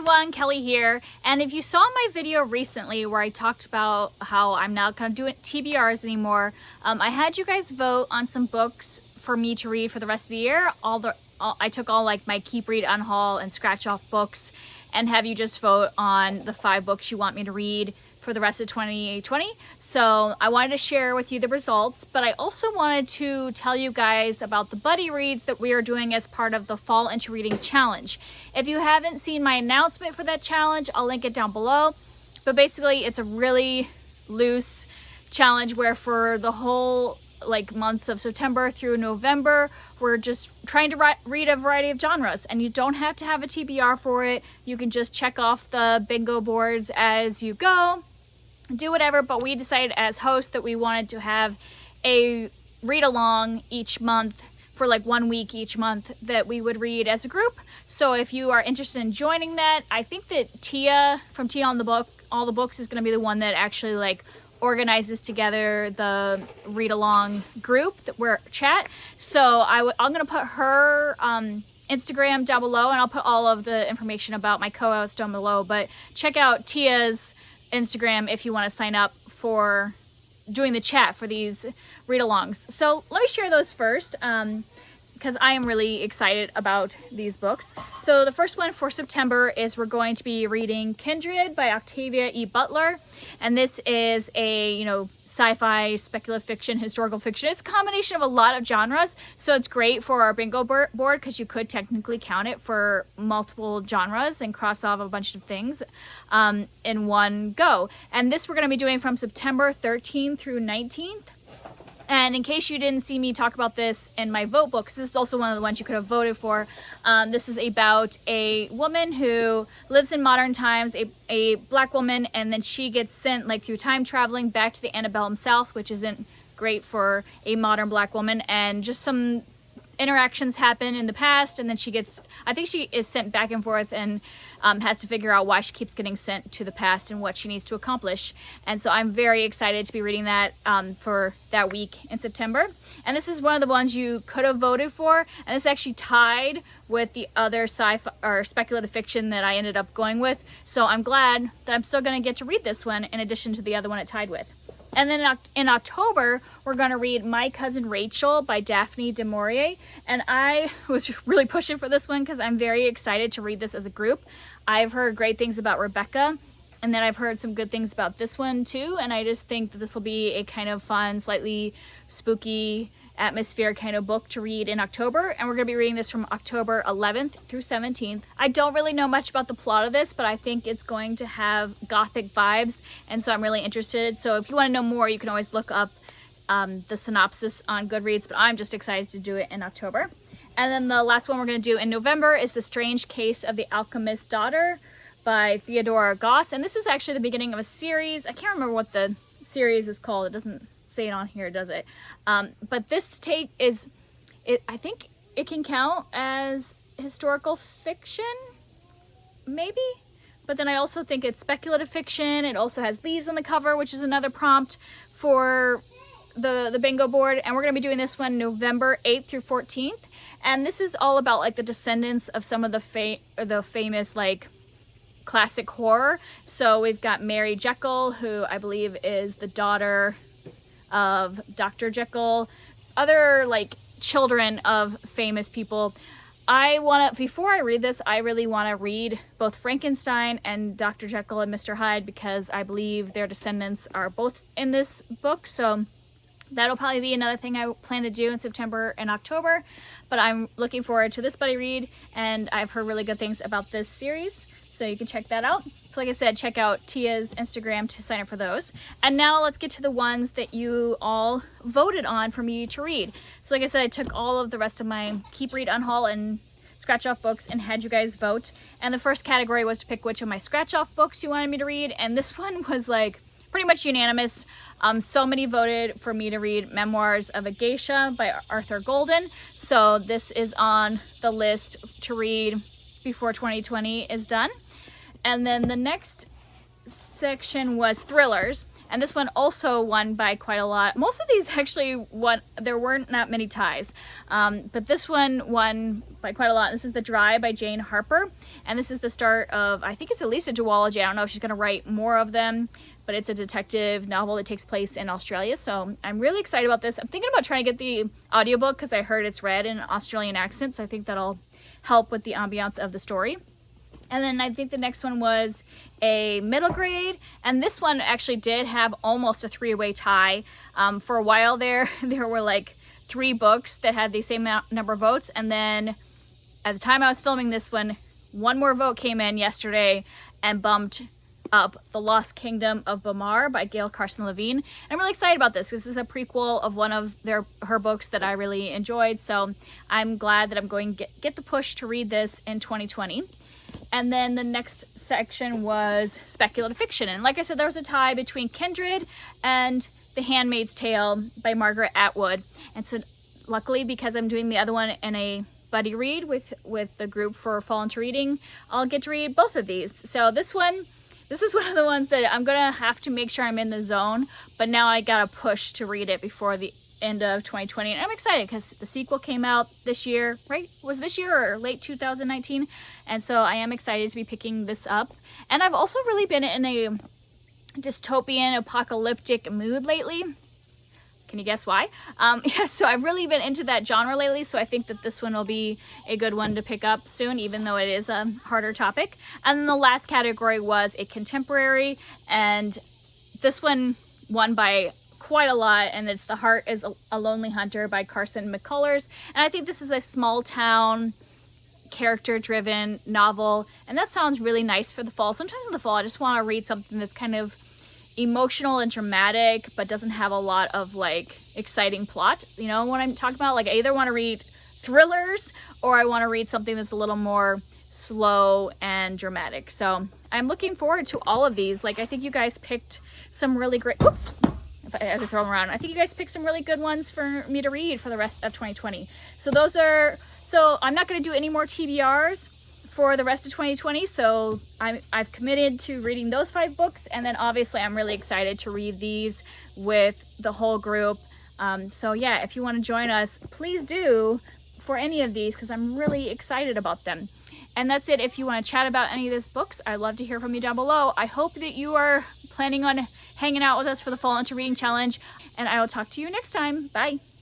everyone, Kelly here. And if you saw my video recently where I talked about how I'm not going to do TBRs anymore, I had you guys vote on some books for me to read for the rest of the year. I took all like my Keep, Read, Unhaul, and Scratchoff books and have you just vote on the 5 books you want me to read for the rest of 2020. So I wanted to share with you the results, but I also wanted to tell you guys about the buddy reads that we are doing as part of the Fall Into Reading Challenge. If you haven't seen my announcement for that challenge, I'll link it down below. But basically it's a really loose challenge where for the whole months of September through November, we're just trying to read a variety of genres, and you don't have to have a TBR for it. You can just check off the bingo boards as you go, do whatever. But we decided as hosts that we wanted to have a read along each month for 1 week each month that we would read as a group. So if you are interested in joining that, I think that Tia from Tia on all the books is going to be the one that actually organizes together the read along group that we're chat. So I'm going to put her Instagram down below, and I'll put all of the information about my co-host down below. But check out Tia's Instagram if you want to sign up for doing the chat for these read-alongs. So let me share those first, because I am really excited about these books. So the first one for September is we're going to be reading Kindred by Octavia E. Butler. And this is a, sci-fi, speculative fiction, historical fiction. It's a combination of a lot of genres. So it's great for our bingo board because you could technically count it for multiple genres and cross off a bunch of things in one go. And this we're going to be doing from September 13th through 19th. And in case you didn't see me talk about this in my vote book, because this is also one of the ones you could have voted for, this is about a woman who lives in modern times, a black woman, and then she gets sent through time traveling back to the antebellum South, which isn't great for a modern black woman, and just some interactions happen in the past, and then I think she is sent back and forth and has to figure out why she keeps getting sent to the past and what she needs to accomplish. And so I'm very excited to be reading that for that week in September. And this is one of the ones you could have voted for, and it's actually tied with the other sci-fi or speculative fiction that I ended up going with. So I'm glad that I'm still going to get to read this one in addition to the other one it tied with. And then in October, we're going to read My Cousin Rachel by Daphne du Maurier. And I was really pushing for this one because I'm very excited to read this as a group. I've heard great things about Rebecca, and then I've heard some good things about this one too. And I just think that this will be a kind of fun, slightly spooky atmosphere kind of book to read in October. And we're going to be reading this from October 11th through 17th. I don't really know much about the plot of this, but I think it's going to have gothic vibes, and so I'm really interested. So if you want to know more, you can always look up the synopsis on Goodreads, but I'm just excited to do it in October. And then the last one we're going to do in November is The Strange Case of the Alchemist's Daughter by Theodora Goss. And this is actually the beginning of a series. I can't remember what the series is called. It doesn't say it on here, does it? But this take is, I think it can count as historical fiction, maybe? But then I also think it's speculative fiction. It also has leaves on the cover, which is another prompt for the bingo board. And we're going to be doing this one November 8th through 14th. And this is all about the descendants of some of the famous classic horror. So we've got Mary Jekyll, who I believe is the daughter of Dr. Jekyll, other children of famous people. Before I read this, I really want to read both Frankenstein and Dr. Jekyll and Mr. Hyde, because I believe their descendants are both in this book. So that'll probably be another thing I plan to do in September and October. But I'm looking forward to this buddy read, and I've heard really good things about this series, so you can check that out. So like I said, check out Tia's Instagram to sign up for those. And now let's get to the ones that you all voted on for me to read. So like I said, I took all of the rest of my Keep, Read, Unhaul, and Scratchoff books and had you guys vote. And the first category was to pick which of my Scratchoff books you wanted me to read, and this one was pretty much unanimous. So many voted for me to read Memoirs of a Geisha by Arthur Golden. So this is on the list to read before 2020 is done. And then the next section was thrillers. And this one also won by quite a lot. Most of these actually won, there weren't that many ties. But this one won by quite a lot. This is The Dry by Jane Harper. And this is the start of, I think it's at least a duology. I don't know if she's going to write more of them, but it's a detective novel that takes place in Australia. So I'm really excited about this. I'm thinking about trying to get the audiobook because I heard it's read in an Australian accent. So I think that'll help with the ambiance of the story. And then I think the next one was a middle grade. And this one actually did have almost a 3-way tie. For a while there were like 3 books that had the same number of votes. And then at the time I was filming this one more vote came in yesterday and bumped up The Lost Kingdom of Bamar by Gail Carson Levine. And I'm really excited about this because this is a prequel of one of her books that I really enjoyed. So I'm glad that I'm going to get the push to read this in 2020. And then the next section was speculative fiction. And like I said, there was a tie between Kindred and The Handmaid's Tale by Margaret Atwood. And so luckily, because I'm doing the other one in a buddy read with the group for Fall Into Reading, I'll get to read both of these. So this is one of the ones that I'm gonna have to make sure I'm in the zone, but now I gotta push to read it before the end of 2020. And I'm excited because the sequel came out this year, right? Was this year or late 2019? And so I am excited to be picking this up. And I've also really been in a dystopian apocalyptic mood lately. Can you guess why? Yeah, so I've really been into that genre lately, so I think that this one will be a good one to pick up soon, even though it is a harder topic. And then the last category was a contemporary, and this one won by quite a lot, and it's The Heart is a Lonely Hunter by Carson McCullers. And I think this is a small town, character-driven novel, and that sounds really nice for the fall. Sometimes in the fall, I just want to read something that's kind of emotional and dramatic, but doesn't have a lot of like exciting plot. You know what I'm talking about? Like I either want to read thrillers or I want to read something that's a little more slow and dramatic. So I'm looking forward to all of these. Like I think you guys picked some really great, oops, if I have to throw them around. I think you guys picked some really good ones for me to read for the rest of 2020. So I'm not going to do any more TBRs for the rest of 2020, so I've committed to reading those 5 books, and then obviously I'm really excited to read these with the whole group. So yeah, if you want to join us, please do for any of these because I'm really excited about them. And that's it. If you want to chat about any of these books, I'd love to hear from you down below. I hope that you are planning on hanging out with us for the Fall Into Reading Challenge, and I will talk to you next time. Bye.